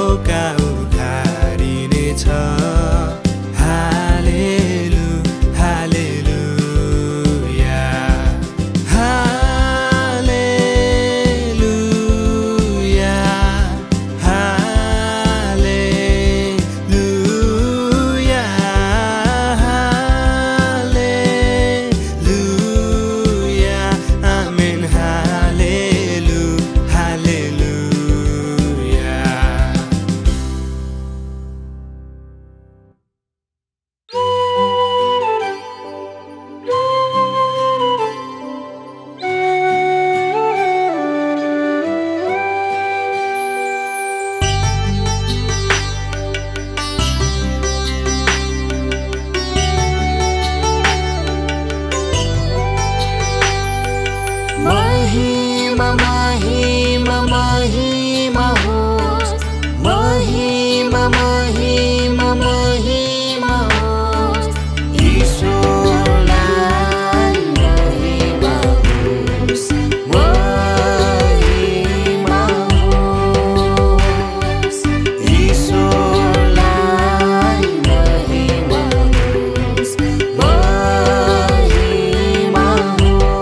ढोका उघारिनेछ। हालेलु हालेलुया हालेलुया हालेलुया hallelujah amen हालेलु हालेलुया। महिमा महिमा महिमा होस्, महिमा महिमा महिमा होस्, ईश्वरलाई महिमा होस्, महिमा होस्, ईश्वरलाई महिमा होस्, महिमा होस्।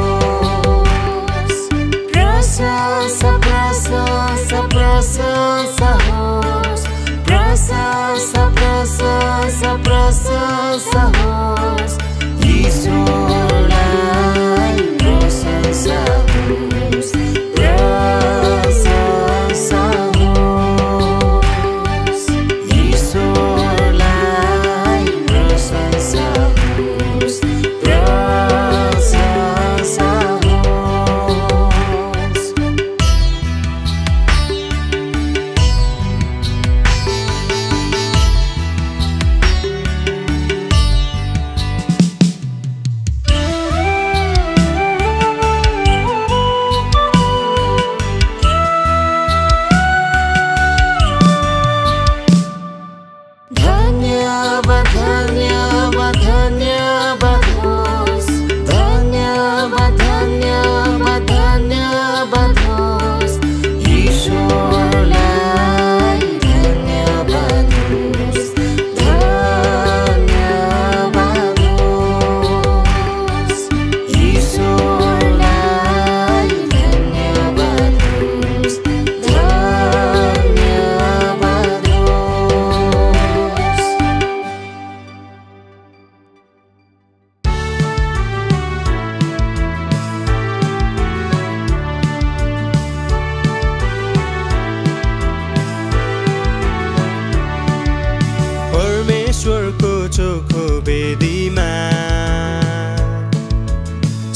प्रशंसा प्रशंसा प्रशंसा होस्, प्रशंसा प्रशंसा प्रशंसा होस्, ईश्वरलाई प्रशंसा होस्, प्रशंसा होस्, ईश्वरलाई प्रशंसा होस्, प्रशंसा होस्। धन्यवाद धन्यवाद धन्यवाद होस्, धन्यवाद धन्यवाद धन्यवाद होस्, ईश्वरलाई धन्यवाद होस्, धन्यवाद होस्, ईश्वरलाई धन्यवाद होस्, धन्यवाद होस्। परमेश्वरको चोखो वेदीमा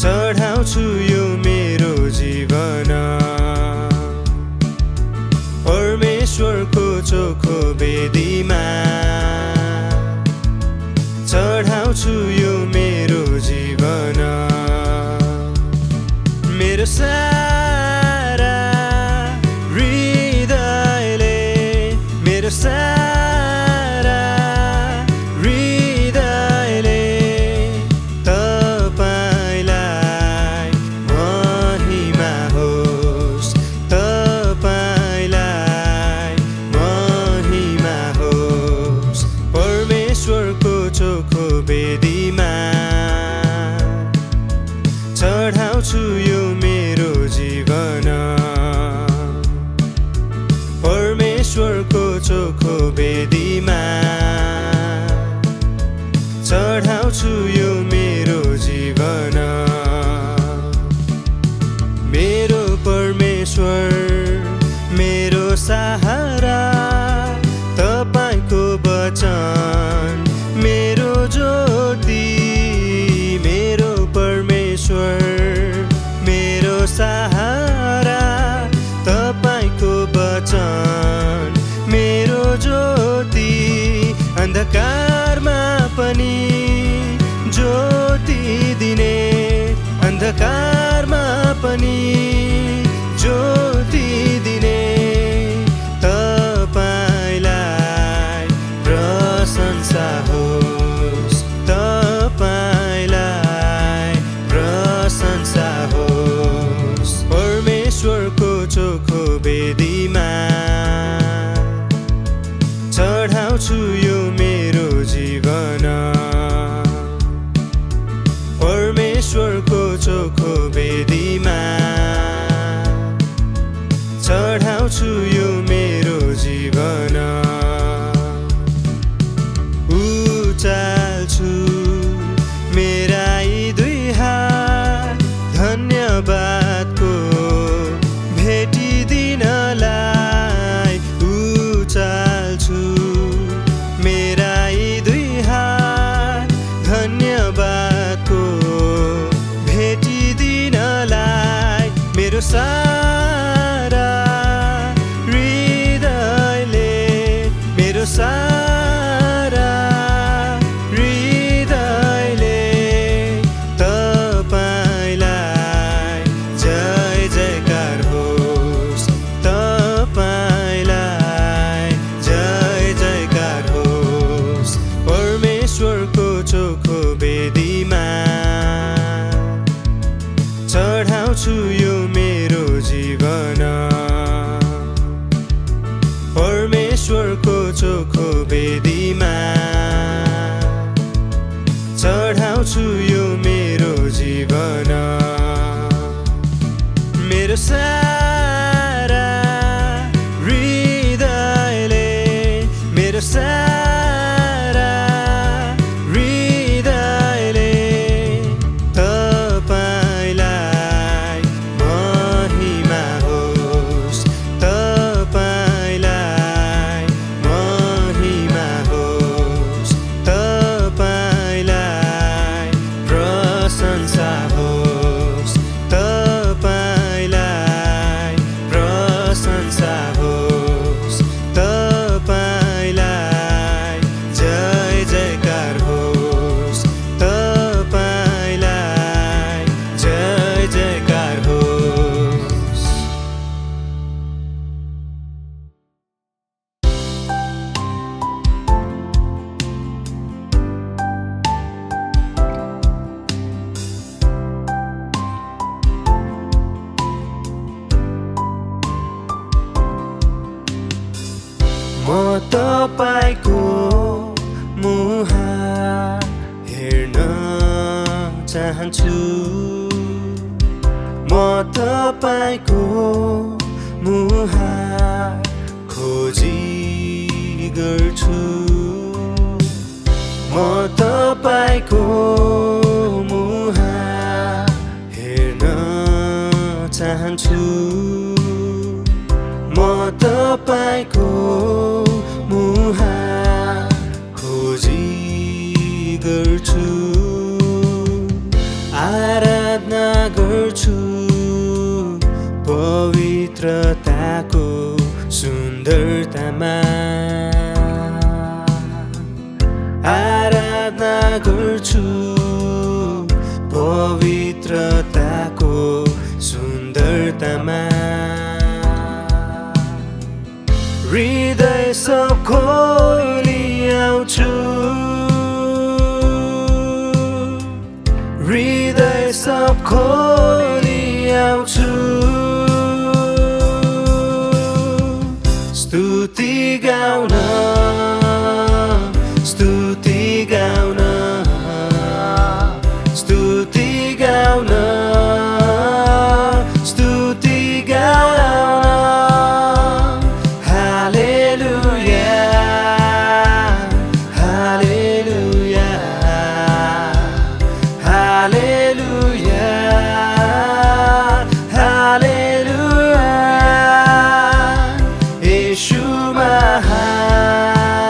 चढाउँछु यो मेरो जीवन। परमेश्वरको चोखो वेदीमा चढाउँछु यो मेरो जीवन। मेरो सारा हृदयले मेरो सारा हृदयले तपाईलाई महिमा होस्, तपाईलाई महिमा होस्। परमेश्वरको चोखो वेदीमा चढाउँछु यो मेरो जीवन। परमेश्वरको चोखो वेदीमा चढाउँछु यो मेरो जीवन। मेरो परमेश्वर मेरो सहारा, तपाईको वचन मेरो ज्योति। मेरो परमेश्वर मेरो सहारा, तपाईको वचन मेरो ज्योति। अन्धकारमा पनि ज्योति दिने, अन्धकारमा पनि ज्योति दिने। तपाईलाई प्रशंसा होस्, तपाईलाई प्रशंसा होस्। परमेश्वरको चोखो वेदीमा चढाउँछु यो मेरो जीवन परमेश्वरको चोखो वेदीमा चढाउँछु यो मेरो जीवन उचाल्छु मेरा यी दुई हात धन्यवादको भेटिदिनलाई उचाल्छु मेरा यी दुई हात धन्यवादको भेटिदिनलाई मेरो सारा हृदयले मेरो सारा हृदयले तपाईलाई जय जयकार होस् तपाईलाई जय जयकार होस् परमेश्वरको चोखो वेदीमा चढाउँछु यो मेरो जीवन परमेश्वरको चोखो वेदीमा चढाउँछु यो मेरो जीवन मेरो सारा हृदयले मेरो सारा हृदयले तपाईलाई महिमा होस् तपाईलाई महिमा होस् तपाईलाई प्रशंसा होस् तपाईलाई प्रशंसा होस् तपाईलाई जय जयकार होस् तपाईलाई जय जयकार होस् म तपाईको मुहार हेर्न चाहन्छु म तपाईको मुहार खोजी गर्छु म तपाईको मुहार हेर्न चाहन्छु म तपाईको मुहार खोजी गर्छु आराधना गर्छु पवित्रताको सुन्दरतामा आराधना गर्छु पवित्रताको सुन्दरतामा हृदय सब खोली आउँछु हृदय सब खोली आउँछु स्तुति गाउन स्तुति गाउन स्तुति गाउन स्तुति गाउन हालेलुया हालेलुया हालेलुया हालेलुया येशू महान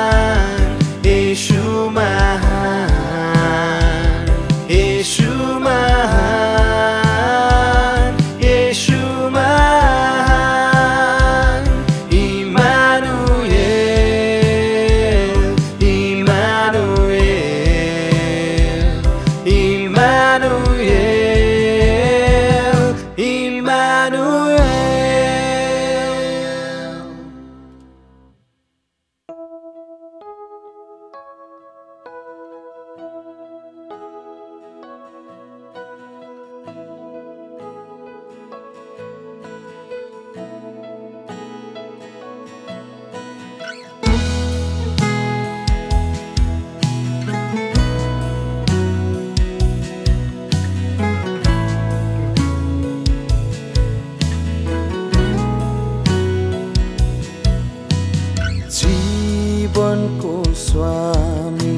जीवनको स्वामी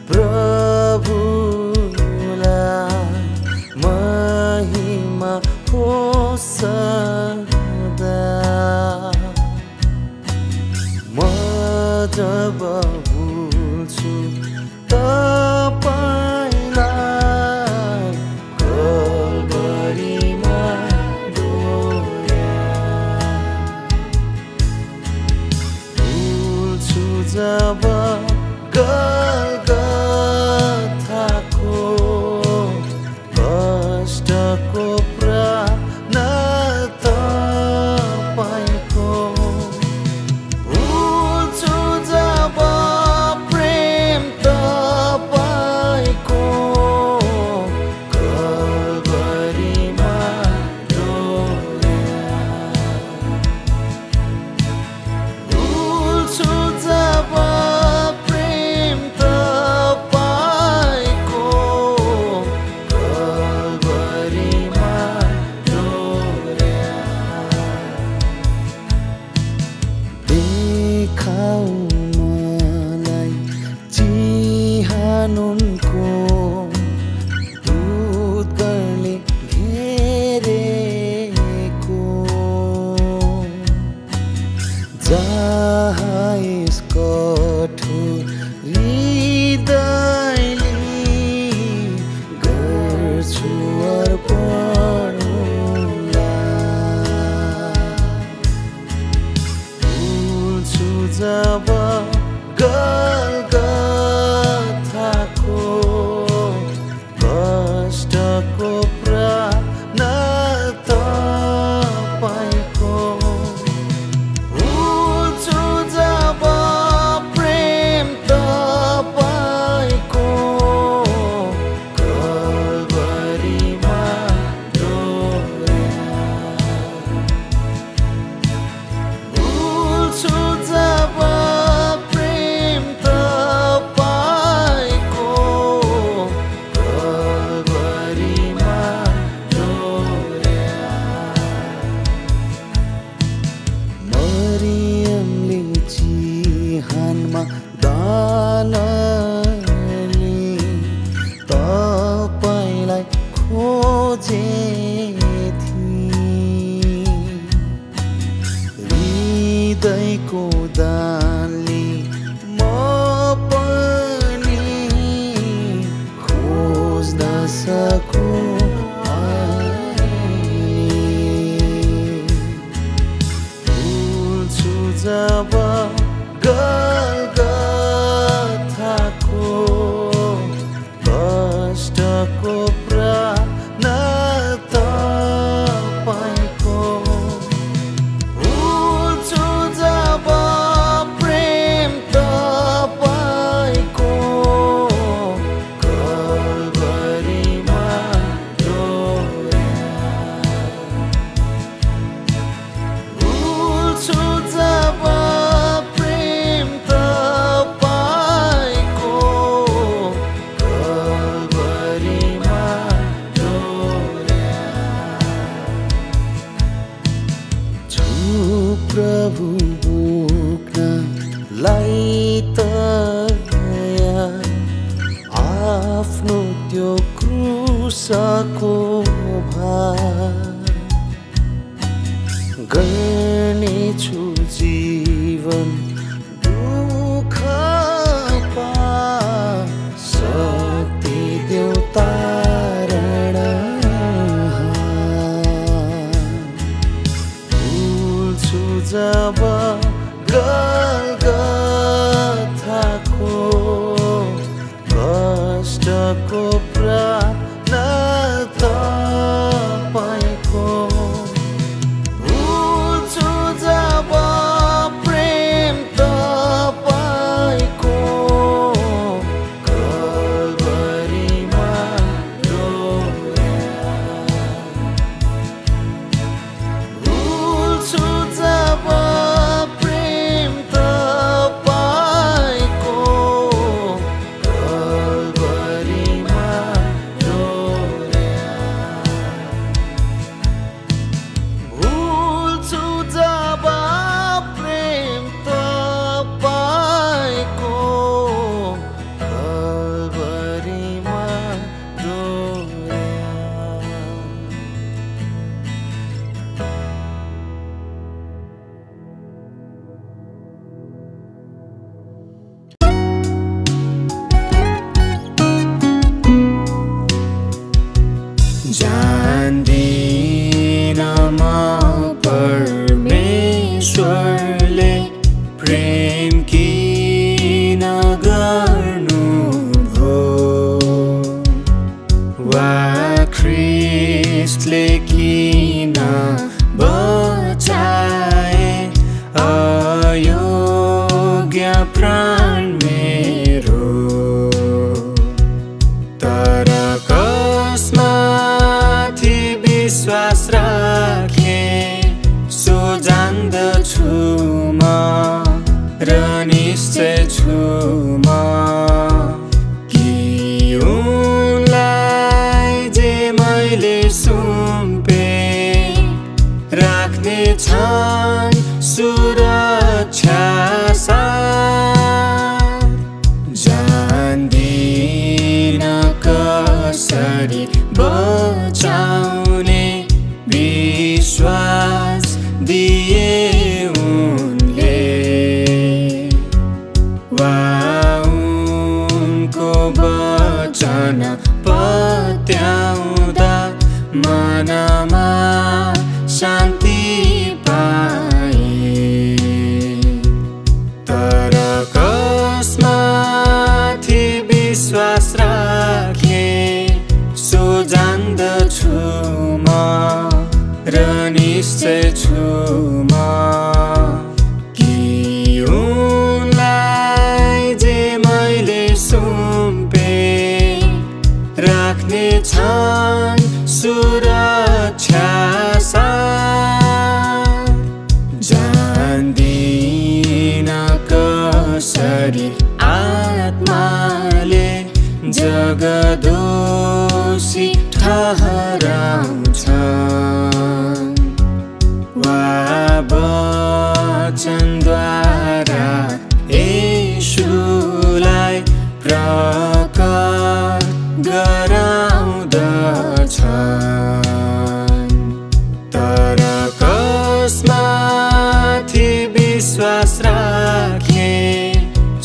प्रभुलाई महिमा होस् सदा। म जब भुल्छु तपाईलाई कलवरीमा भुल्छु जब गलगथाको कष्टको प्राण तपाईको। भुल्छु जब प्रेम तपाईको कलवरीमा डोल्या। भुल्छु जब प्रेम तपाईको कलवरीमा डोल्या। देखाऊ मलाई चिहानुनको दूतगणले घेरेको, जहाँ यस कठोर हृदयले गर्छु अर्पण उनलाई। भुल्छु जब गलगथाको कष्टको प्राण तपाईको। भुल्छु जब प्रेम तपाईको कलवरीमा डोल्या। भुल्छु जब प्रेम तपाईको कलवरीमा डोल्या। मरियमले चिहानमा दानले तपाईलाई खोजेथी। हृदयको दानले म पनि खोज्न सकूँ अहिले। भुल्छु जब गलगथाको कष्टको प्राण तपाईको। भुल्छु जब प्रेम तपाईको कलवरीमा डोल्या। भुल्छु जब प्रेम तपाईको कलवरीमा डोल्या। छु प्रभु बोक्नलाई तयार आफ्नो त्यो क्रुसको भार। गर्नेछु जीवन दुःख पा शक्ति देऊ तारण। भुल्छु जब गलगथाको कष्टको प्राण तपाईको। भुल्छु जब प्रेम तपाईको कलवरीमा डोल्या। भुल्छु जब प्रेम तपाईको कलवरीमा प्राण मेरो तर कसमाथि विश्वास राखे सो जान्दछु म र निश्चय छु म कि उनलाई जे मैले सुम्पे राख्ने छन् सुरक्षा साथ जान्दिन कसरी बचाउने विश्वास दिए उनले वा उनको वचन पत्याउँदा मनमा शान्ति पाए तर कसमाथि विश्वास राखे सो जान्दछु म र निश्चय छु म कि उनलाई जे मैले सुम्पे राख्ने छन् सुरक्षा साथ जान्दिन कसरी आत्माले जगदोषी ठहराउँछन् वा वचनद्वारा येशूलाई प्रकट गराउँदछन् तर कसमाथि विश्वास राखे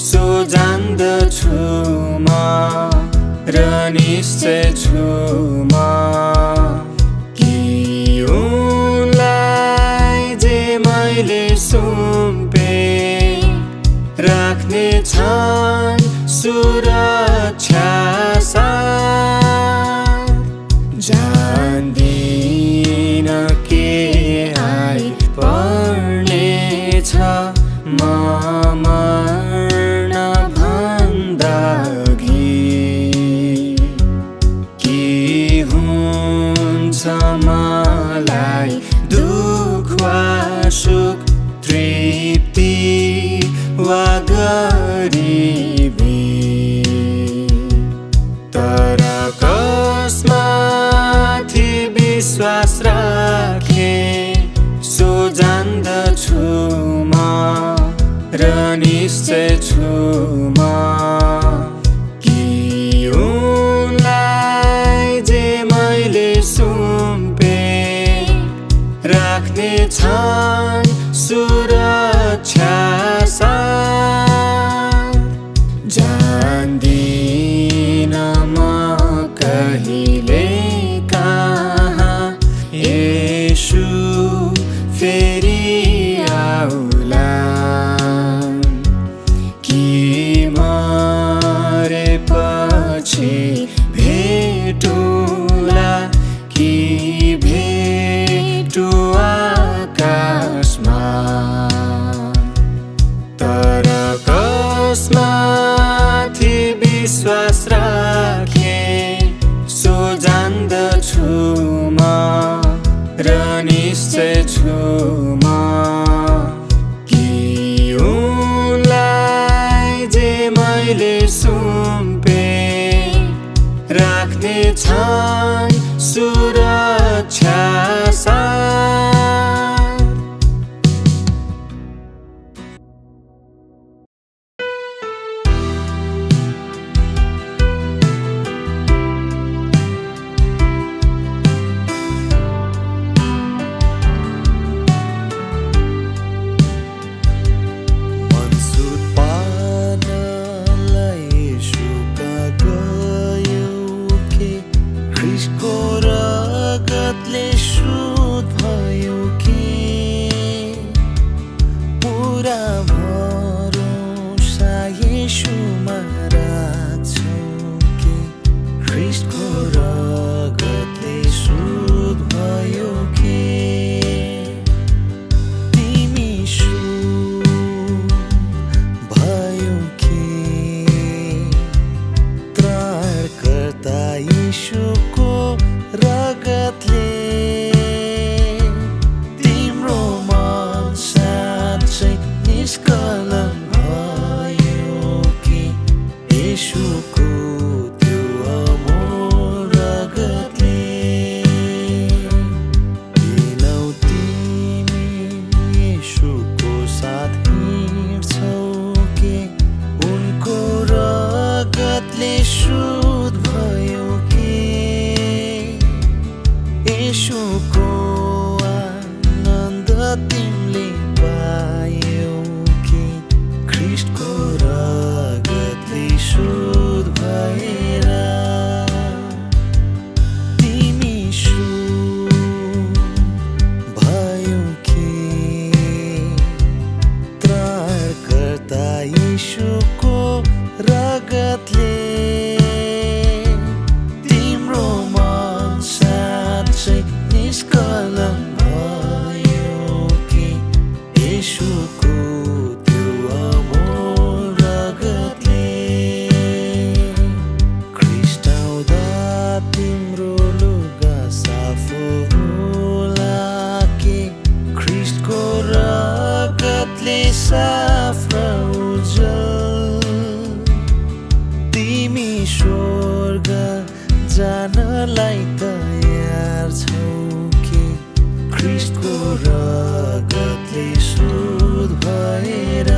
सो जान्दछु म र निश्चय छु म कि उनलाई जे मैले सुम्पे राख्ने छन् सुरक्षा साथ जान्दिन के आइपर्नेछ म मर्न भन्दा के हुन्छ मलाई दुख वा सुख तृप्ति वा गरिबी तर कसमाथि विश्वास राखे सो जान्दछु म र निश्चय छु म कि उनलाई जे मैले सुम्पे राख्ने छन् सुरक्षा साथ जान्दिन म कहिले कहाँ येशू फेरि आउला कि मरेपछि भेटुला कि भेटु आकाशमा तर कसमाथि विश्वास राखे सो जान्दछु म र निश्चय छु म कि उनलाई जे मैले सुम्पे राख्ने छन् सुरक्षा साथ भय येशूको रगतले तिम्रो मन साँच्चै निष्कलङ्क भयो कि येशूको त्यो अमोल रगतले ख्रीष्ट आउँदा तिम्रो लुगा साफ होला कि ख्रीष्टको रगतले साफ र उज्जवल तिमी स्वर्ग जानलाई तयार छौ कि ख्रीष्टको रगतले शुद्ध भएर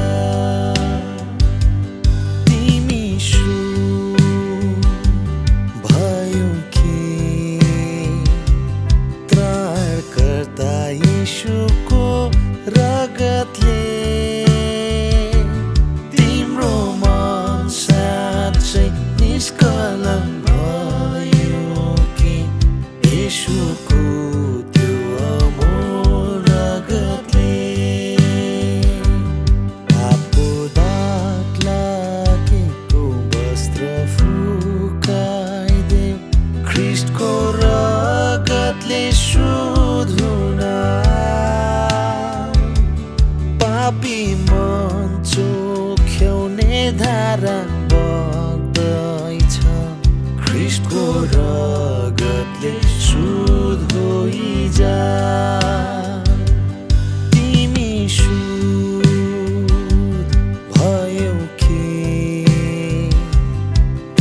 तिमी शुद्ध भयो कि त्राणकर्ता येशूको रगतले तिम्रो मन साँच्चै निष्कलङ्क भयो कि येशूको त्यो अमोल रगतले पापको दाग लागेको वस्त्र फुकाइदेऊ ख्रीष्टको रगतले शुद्ध हुन पापी मन चोख्याउने धारा बग्दैछ ख्रीष्टको रगतले शुद्ध होइजा तिमी शुद्ध भयो कि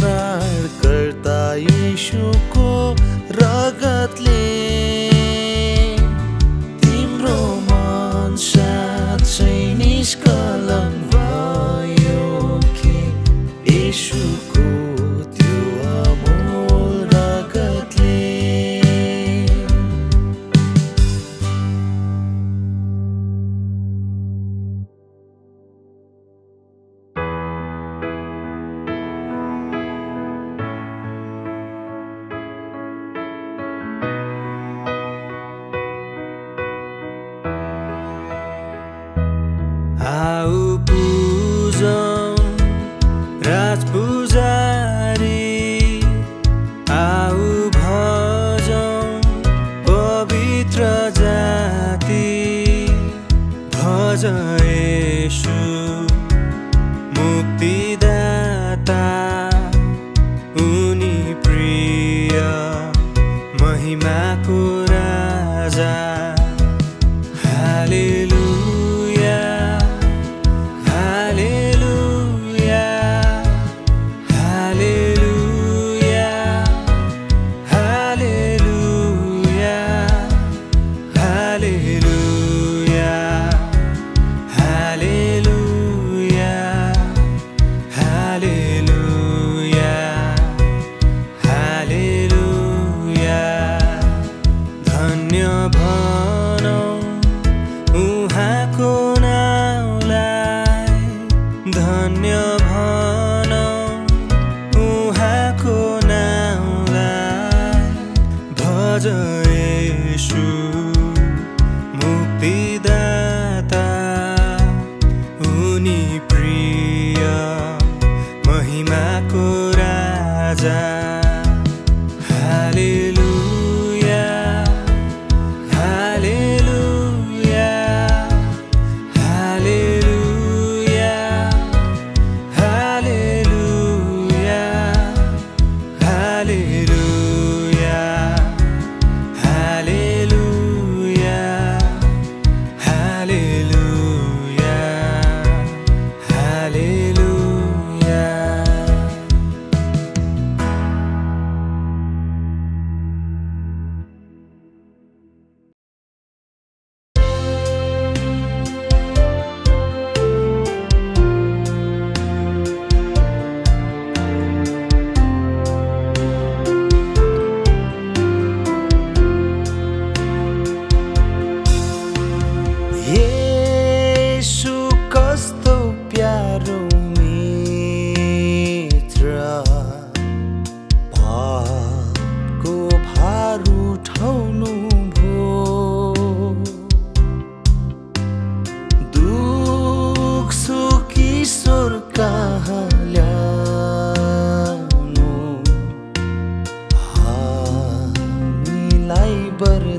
त्राणकर्ता येशूको रगतले तिम्रो मन साँच्चै निष्कलङ्क भयो कि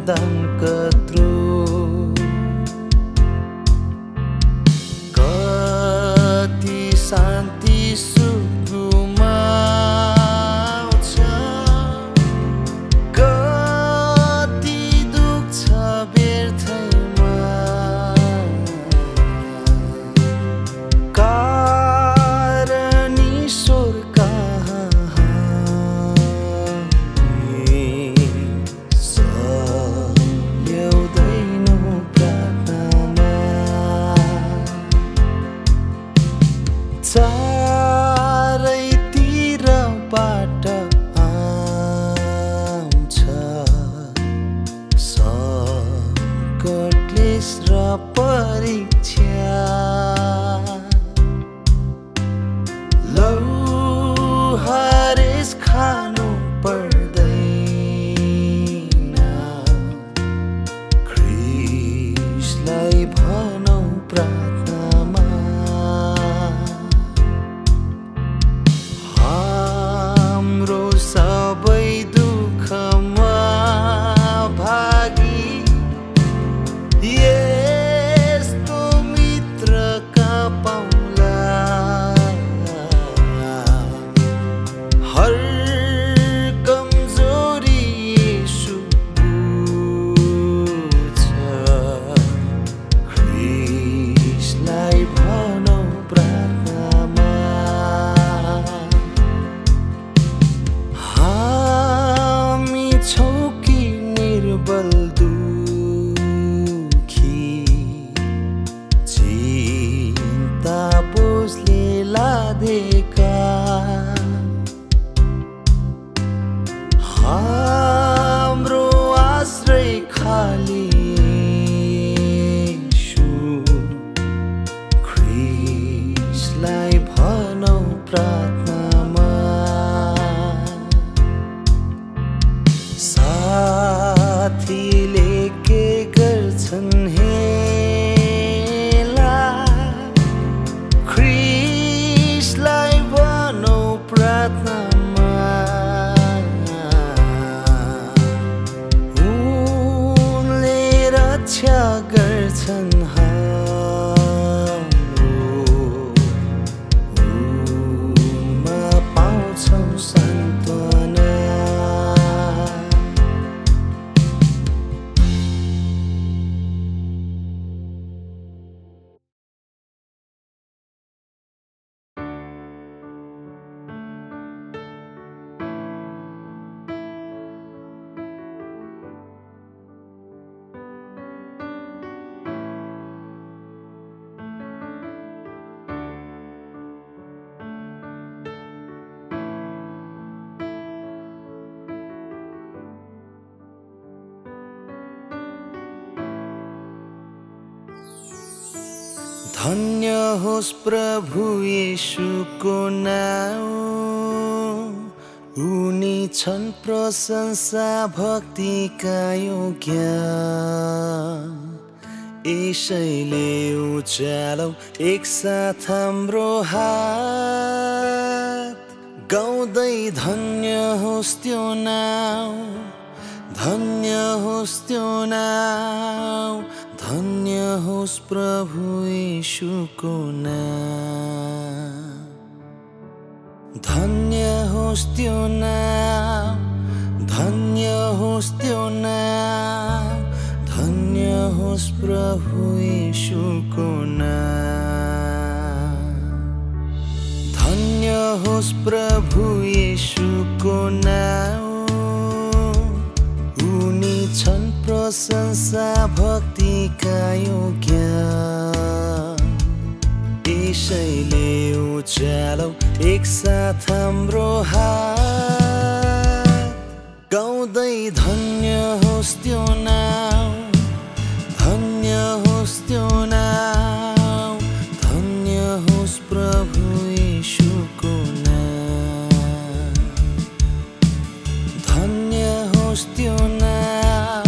वरदान कत्रो कति शान्ति सुखमा आउँछ कति दुःख छ व्यर्थमा कारण ईश्वर कहाँ ल्याउँदैनौ प्रार्थनामा चारैतिरबाट आउँछ सङ्कट क्लेश र परीक्षा लौ हरेस खानु पर्दैन ख्रीष्टलाई भनौ प्रार्थनामा हाम्रो सबै दुःखमा भागी यस्तो मित्रका पाउला हर कमजोरी येशू बुझ्छ ख्रीष्टलाई भनौ प्रार्थनामा हामी छौँ कि निर्बल दुखी चिन्ता बोझले लादेका हाम्रो आश्रय खाली येशू ख्रीष्टलाई भनौ प्रार्थनामा साथीले के गर्छन् हेला ख्रीष्टलाई भनौ प्रार्थनामा उनले रक्षा गर्छन् हाम्रो उनमा पाउँछौ सान्त्वना धन्य होस् प्रभु येशूको नाउँ उनी छन् प्रशंसा भक्तिका योग्य यसैले उचालौ एकसाथ हाम्रो हात गाउँदै धन्य होस् त्यो नाउँ धन्य होस् त्यो नाउँ धन्य होस् प्रभु येशूको नाम धन्य होस् त्यो नाम धन्य होस् त्यो नाम धन्य होस् प्रभु येशूको नाम धन्य होस् प्रभु येशूको नाम उनी छन् प्रशंसा भक्तिका योग्य यसैले उचालौ एकसाथ हाम्रो हात गाउँदै धन्य होस् त्यो नाउँ धन्य होस् त्यो नाउँ धन्य होस् प्रभु येशूको नाम धन्य होस् त्यो नाम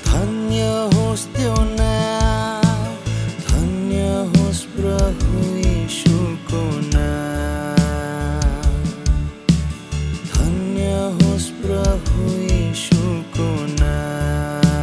धन्य होस् त्यो नाम धन्य होस् प्रभु येशूको नाम धन्य होस् प्रभु येशूको नाम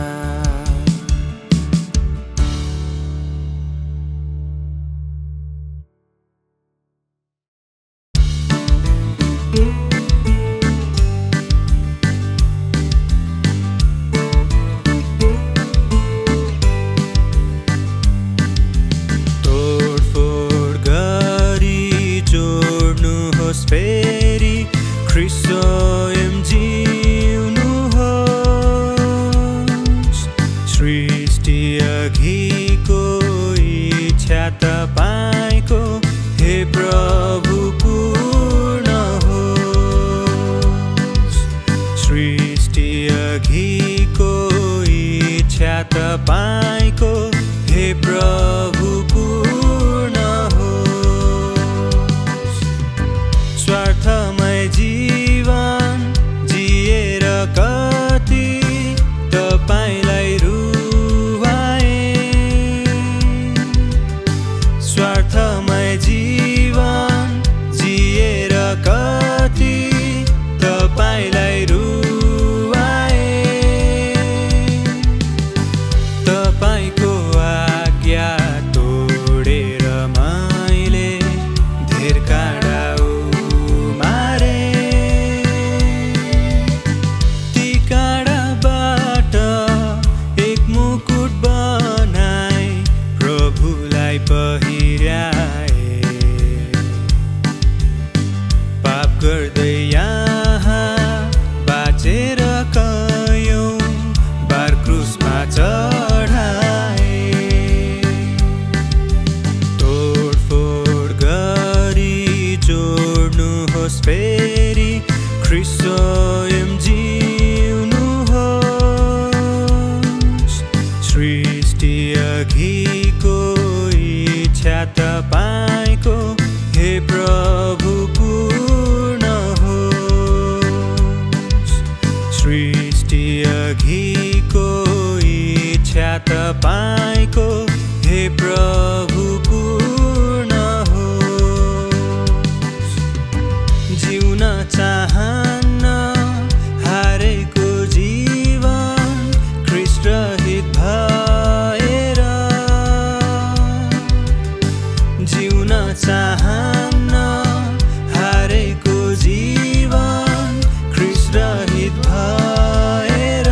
जिउनुहोस् फेरि ख्रीष्ट स्वयं जिउनुहोस् सृष्टि अघिको इच्छा तपाईको हे प्रभु पूर्ण होस् सृष्टि अघिको इच्छा तपाईको हे प्रभु पूर्ण होस् स्वार्थमय जीवन जिएर कति तपाईलाई रुवाए स्वार्थमय जीवन जिएर कति तपाईलाई रुवाए तपाईको आज्ञा तोडेर मैले धेर काँडा उमारे ती काँडाबाट एक मुकुट बनाई प्रभुलाई पहिर्याए पाप गर्दै यहाँ बाँचेर कयौं बार क्रुसमा चढाए तोडफोड गरी जोड्नुहोस् फेरि ख्रीष्ट स्वयं जिउनुहोस् सृष्टि अघिको इच्छा तपाईको हे प्रभु पूर्ण होस् सृष्टि अघिको इच्छा तपाईको हे प्रभु पूर्ण होस् जिउन चाहन्न हारेको जीवन ख्रीष्ट रहित भएर जिउन चाहन्न हारेको जीवन ख्रीष्ट रहित भएर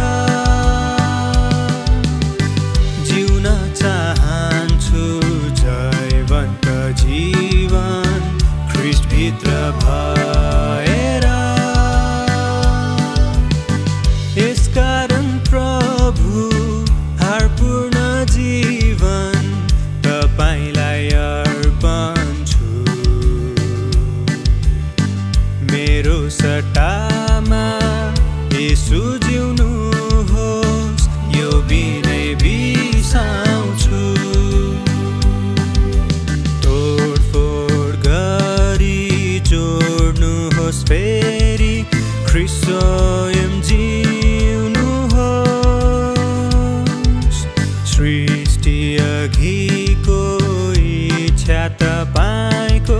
जिउन चाहन्छु जयवन्त जीवन ख्रीष्टभित्र भएर यसकारण प्रभु हारपूर्ण जीवन तपाईलाई अर्पण छु मेरो सट्टामा येशू जिउनुहोस् यो विनय बिसाउँछु तोडफोड गरी जोड्नुहोस् फेरि ख्रीष्ट स्वयं जिउनुहोस् सृष्टि अघिको इच्छा तपाईको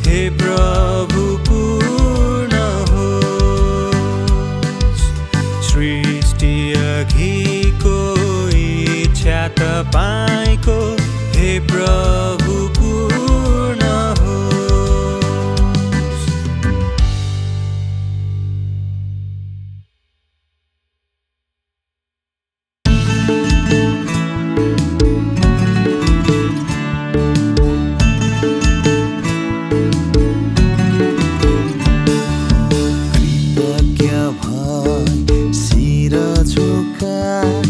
हे प्रभु पूर्ण होस् सृष्टि अघिको इच्छा तपाईको हे प्रभु पूर्ण होस् कृतज्ञ भई शिर झुकाई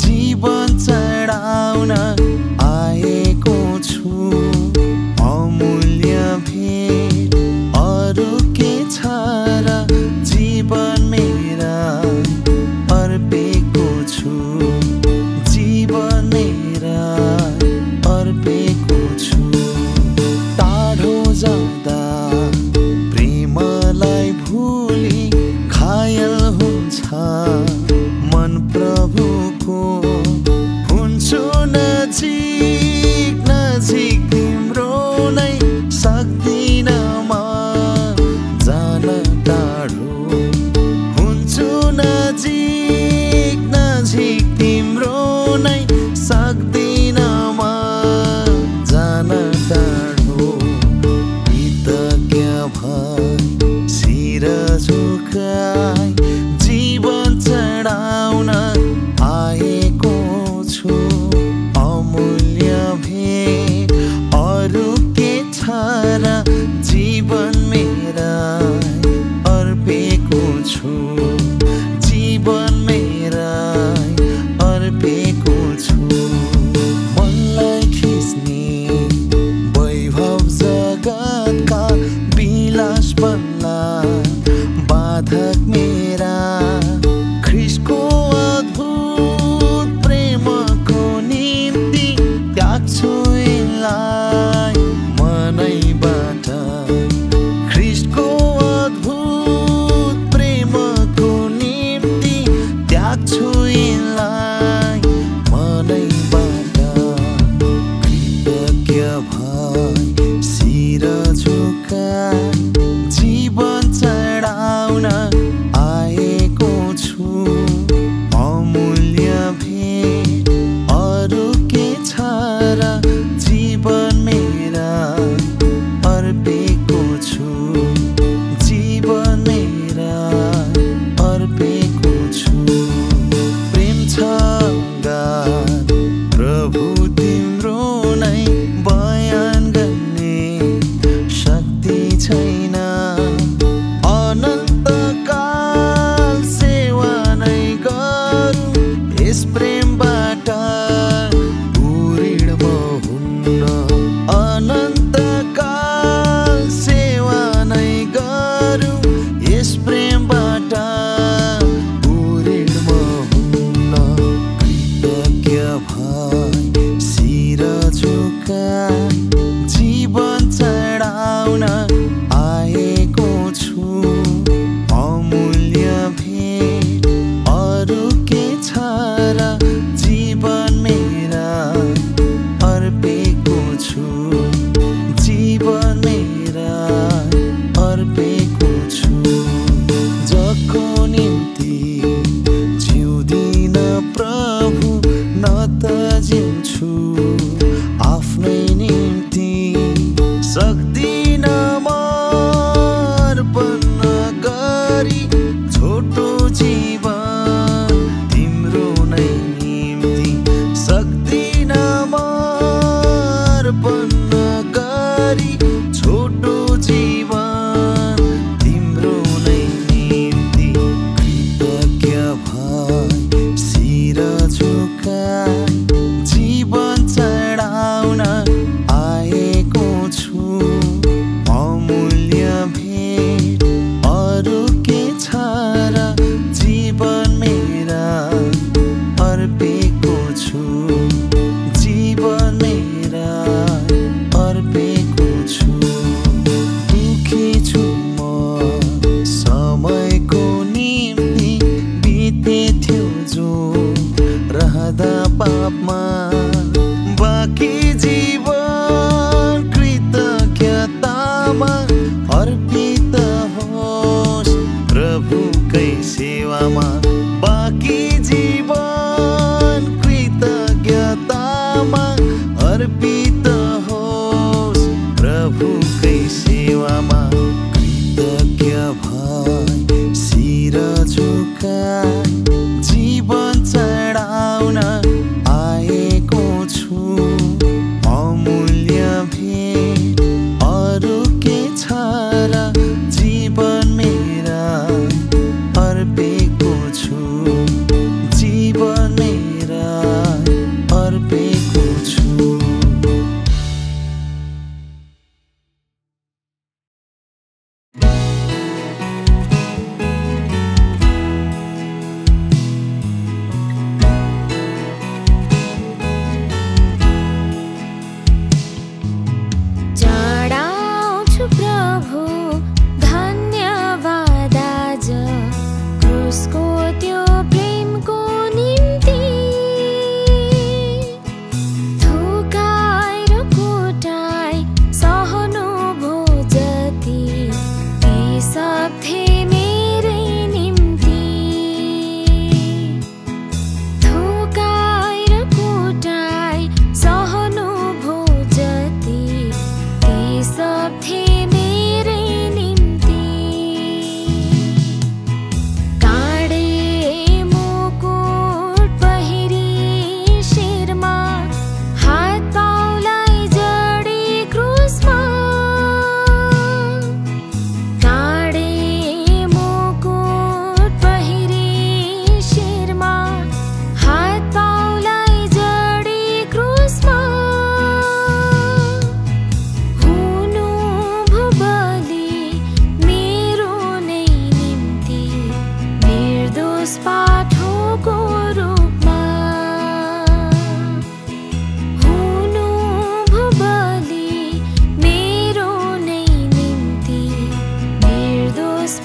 जीवन चढाउन आएको छु अमूल्य भेट अरू के छ र जीवन मेरा अर्पेको छु जीवन मेरा अर्पेको छु टाढो जाँदा प्रेमलाई भुली घायल हुन्छ मन प्रभुको हुन्छु नजिक नजिक तिम्रो नै सक्दिन म जान टाढो हुन्छु नजिक नजिक तिम्रो नै सक्दिन म जान टाढो कृतज्ञ भई शिर झुकाई जीवन चढाउन आएको छु अमूल्य भेट अरू के छ र जीवन मेरा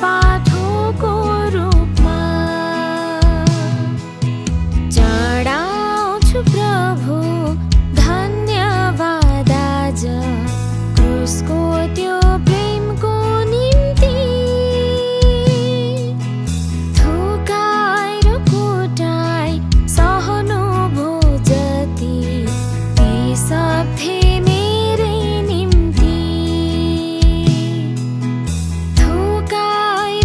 पाठोको रूपमा चढाउँछु प्रभु धन्यवाद आज क्रुसको त्यो प्रेमको निम्ति थुकाएर कुटाई सहनु भो जति ती सब थिए मेरै निम्ति थुकाएर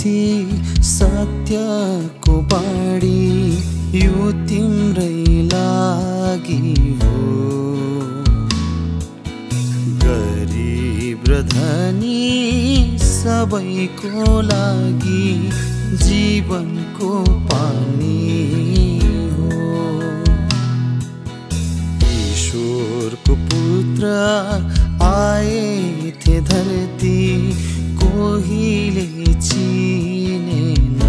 साथी सत्यको बाणी यो तिम्रै लागि हो गरीब र धनी सबैको लागि जीवनको पानी हो ईश्वरको पुत्र आए थे धरती कोहीले चिनेन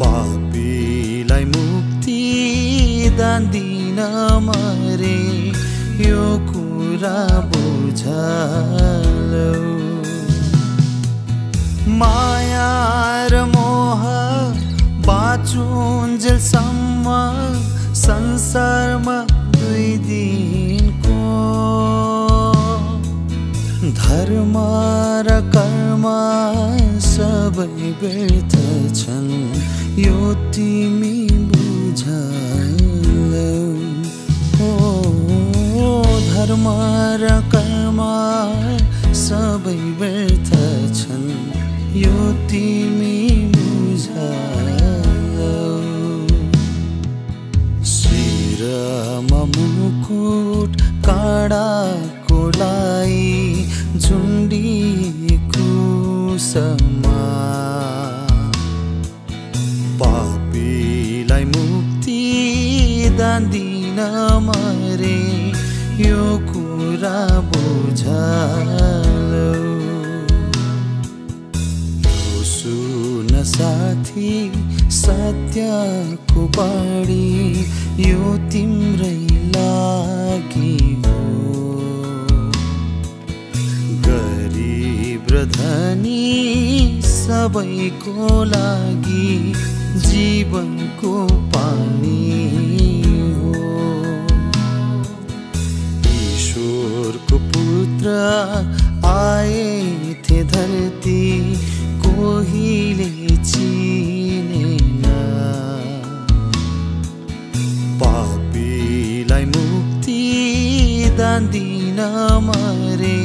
पापीलाई मुक्ति दान दिन मरे यो कुरा बुझलौ माया र मोह बाँचुन्जेलसम्म संसारमा 2 दिनको धर्म र कर्म सबै व्यर्थ छन् यो तिमी बुझलौ धर्म र कर्म सबै व्यर्थ छन् यो तिमी बुझलौ शिरमा मुकुट काँडाको लाई झुन्डिएको समा पापीलाई मुक्ति दान दिन मरे यो कुरा बुझलौ सुन साथी सत्यको बाणी यो तिम्रै लागि हो गरीब र धनी सबैको लागि जीवनको पानी हो ईश्वरको पुत्र आए थे धरती कोहीले चिनेन पापीलाई मुक्ति दान दिन मरे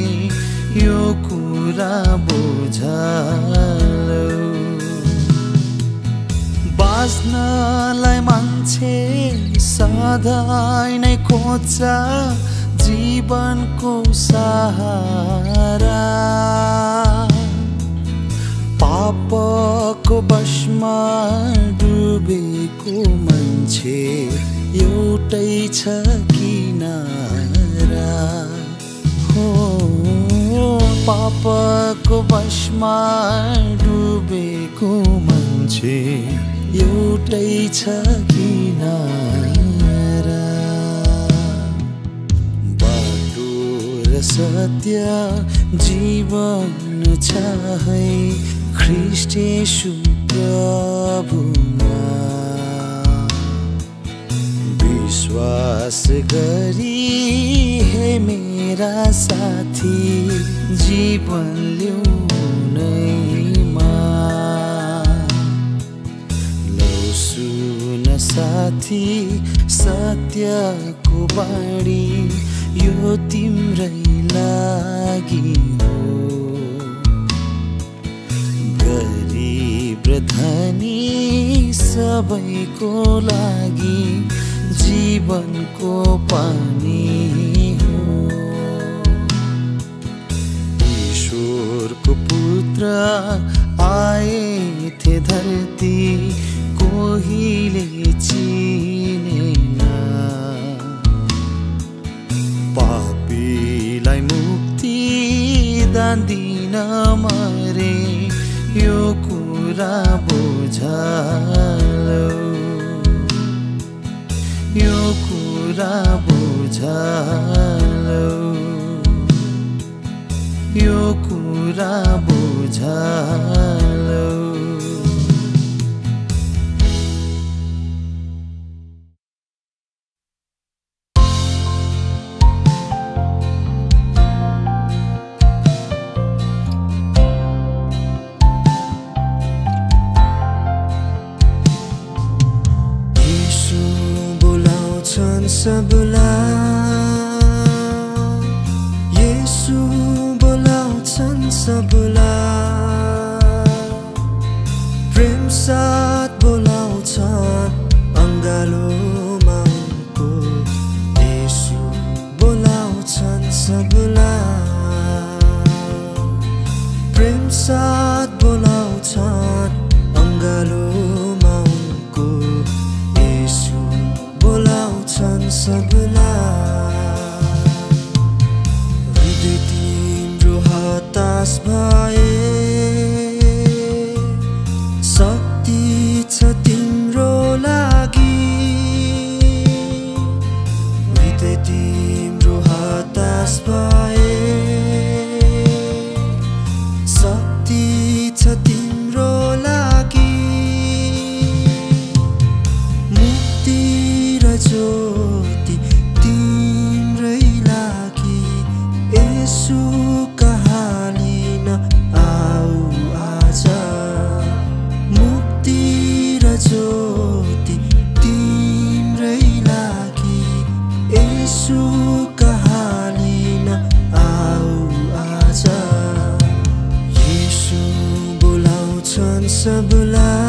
यो कुरा बुझलौ बाँच्नलाई मान्छे सधैँ नै खोज्छ जीवनको सहारा पापको वशमा डुबेको मान्छे एउटै छ किनारा हो पापको वशमा डुबेको मान्छे एउटै छ किनारा बाटो र सत्य जीवन छ है ख्रीष्ट येशू प्रभुमा विश्वास गरी हे मेरा साथी जीवन ल्याउनैमा लौ सुन साथी सत्यको बाणी यो तिम्रै लागि हो गरीब र धनी सबैको लागि जीवनको पानी हो ईश्वरको पुत्र आए थे धरती कोहीले चिनेन पापीलाई मुक्ति दान दिन मरे यो कुरा बुझलौ यो कुरा बुझलौ यो कुरा बुझलौ सबलाई येशू बोलाउँछन् सबलाई साथ बोलाउँछन् अङ्गालोमा उनको येशू बोलाउँछन् सबलाई प्रेम साथ बोलाउँछन् अङ्गालोमा उनको येशू बोलाउँछन् सबलाई हृदय तिम्रो हताश भए शक्ति छ तिम्रो लागि हृदय तिम्रो हताश भए शक्ति छ तिम्रो लागि मुक्ति र ज्योति तिम्रै लागि येशू कहाँ लिन आऊ आज मुक्ति र ज्योति तिम्रै लागि येशू कहाँ लिन आऊ आज येशू बोलाउँछन् सबलाई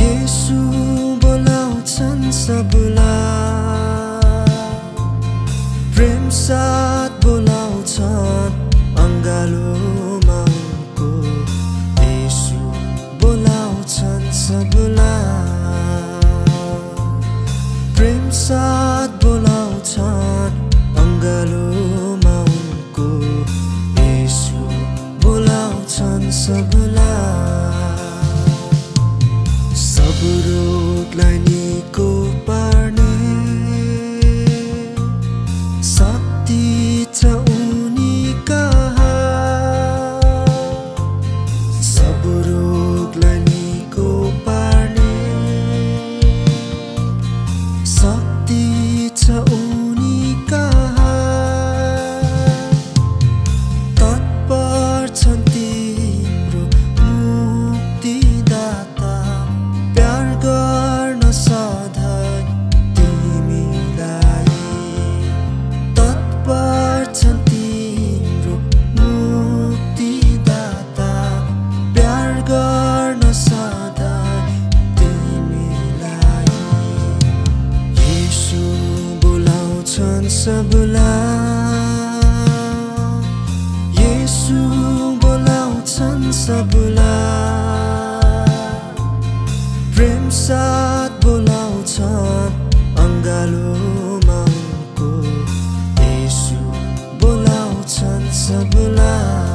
येशू बोलाउँछन् सबलाई प्रेम साथ बोलाउँछन् अङ्गालोमा उनको येशू बोलाउँछन् सबलाई प्रेम साथ बोलाउँछन् अङ्गालोमा उनको येशू बोलाउँछन् सबलाई सब रोगलाई निको पार्ने शक्ति छ उनी कहाँ सब रोगलाई निको पार्ने शक्ति छ उनी कहाँ तत्पर छन् तिम्रो मुक्तिदाता प्यार गर्न सधैँ तिमीलाई तत्पर छन् तिम्रो मुक्तिदाता प्यार गर्न सधैँ तिमीलाई येशू बोलाउँछन् सबलाई येशू बोलाउँछन् सबलाई प्रेम साथ बोलाउँछन् अङ्गालोमा उनको येशू बोलाउँछन् सबलाई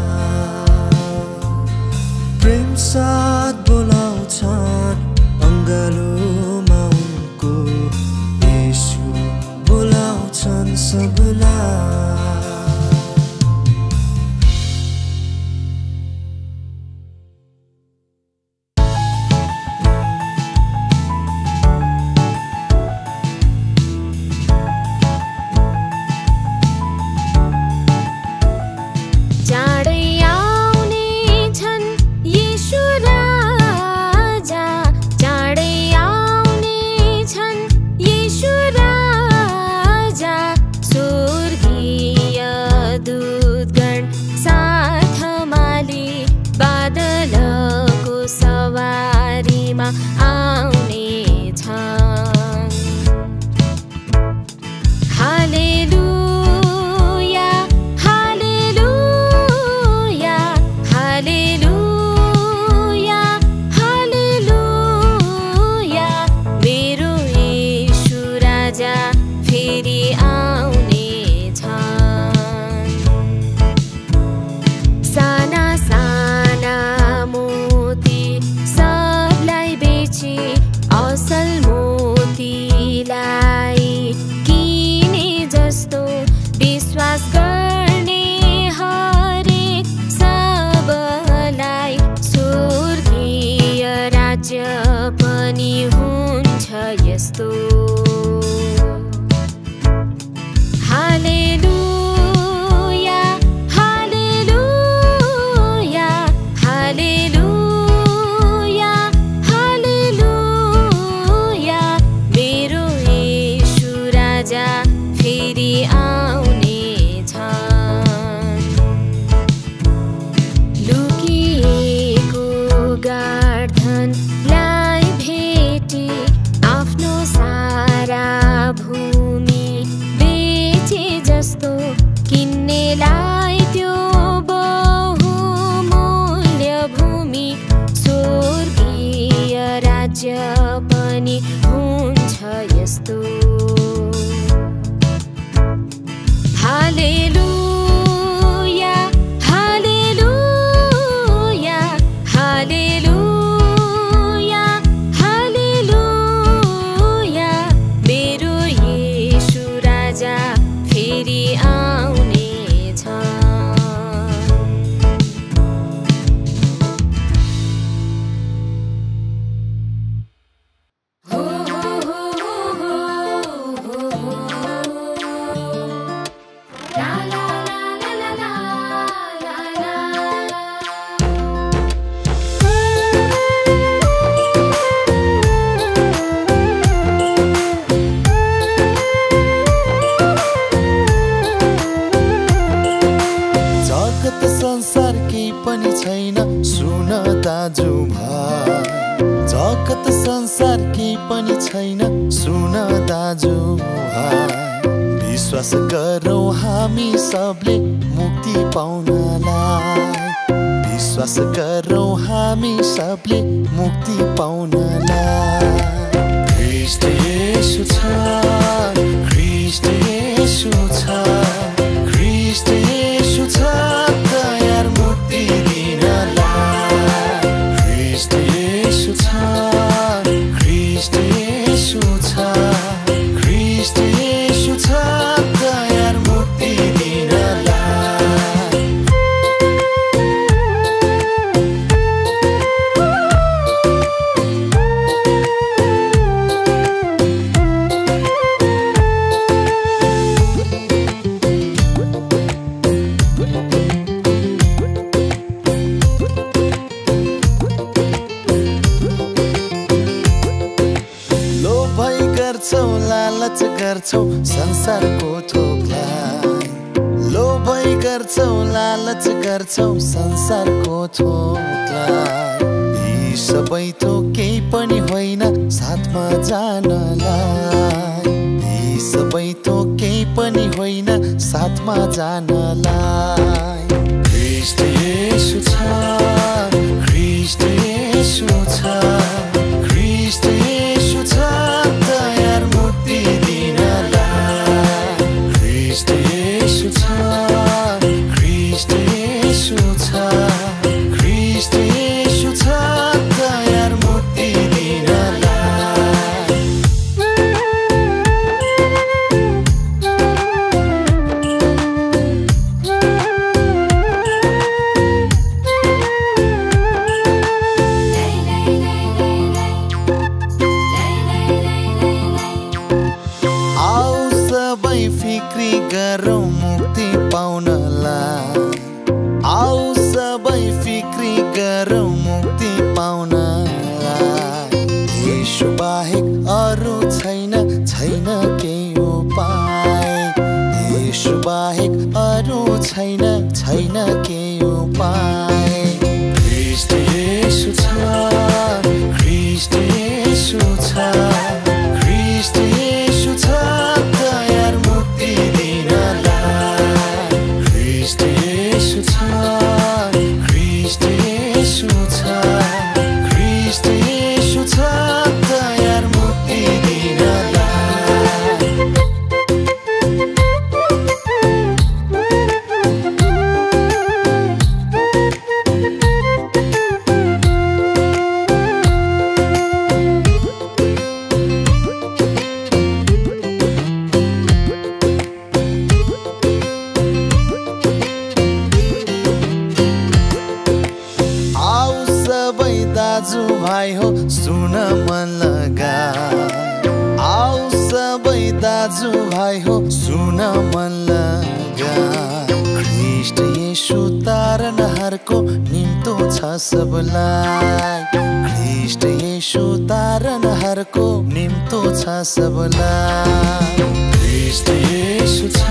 प्रेम साथ बोलाउँछन् अङ्गालोमा उनको येशू बोलाउँछन् सबलाई चाँडै आउने छन् येशू राजा चाँडै आउने छन् येशू राजा स्वर्गीय दूतगण साथमाले बादलको सवारीमा आउने छन् हालेलुया हालेलुया हालेलुया हालेलुया मेरो येशू राजा फेरि आउने छन् साना साना मोती सबलाई बेची पनि हुन्छ यस्तो। हालेलुया हालेलुया हालेलुया हालेलुया मेरो येशू राजा फेरि आउनेछ। संसार केही पनि छैन सुन दाजुभाइ, जगत संसार केही पनि छैन सुन दाजुभाइ। विश्वास गरौँ हामी सबले मुक्ति पाउनलाई, विश्वास गरौँ हामी सबले मुक्ति पाउनलाई। ख्रीष्ट येशू छ, ख्रीष्ट येशू छ, ख्रीष्ट येशू छ तयार मुक्ति दिनलाई। ख्रीष्ट येशू छ, ख्रीष्ट येशू छ, ख्रीष्ट येशू छ तयार मुक्ति दिनलाई। लालच गर्छौ संसारको थोकलाई, लोभै गर्छौ लालच गर्छौ संसारको थोकलाई। यी सबै थोक केही पनि होइन साथमा जानलाई, यी सबै थोक केही पनि होइन साथमा जानलाई। ख्रीष्ट येशू छ, ख्रीष्ट येशू छ, ख्रीष्ट येशू छ तयार मुक्ति दिनलाई। ख्रीष्ट येशू छ, ख्रीष्ट येशू छ, ख्रीष्ट येशू छ तयार मुक्ति दिनलाई। फिक्री गरौँ मुक्ति पाउनलाई, आऊ सबै फिक्री गरौँ मुक्ति पाउनलाई। येशू बाहेक अरू छैन, छैन केही उपाय, येशू बाहेक अरू छैन, छैन केही उपाय। ख्रीष्ट येशू छ, ख्रीष्ट येशू छ, ख्रीष्ट येशू छ तयार मुक्ति दिनलाई। ख्रीष्ट येशू छ, ख्रीष्ट येशू छ, ख्रीष्ट येशू छ तयार मुक्ति दिनलाई। दाजुभाइ हो सुन मन लगा, आऊ सबै दाजुभाइ हो सुन मन लगा। ख्रीष्ट येशू तारनहरको निम्तो छ सबलाई, ख्रीष्ट येशू तारनहरको निम्तो छ सबलाई। ख्रीष्ट येशू छ,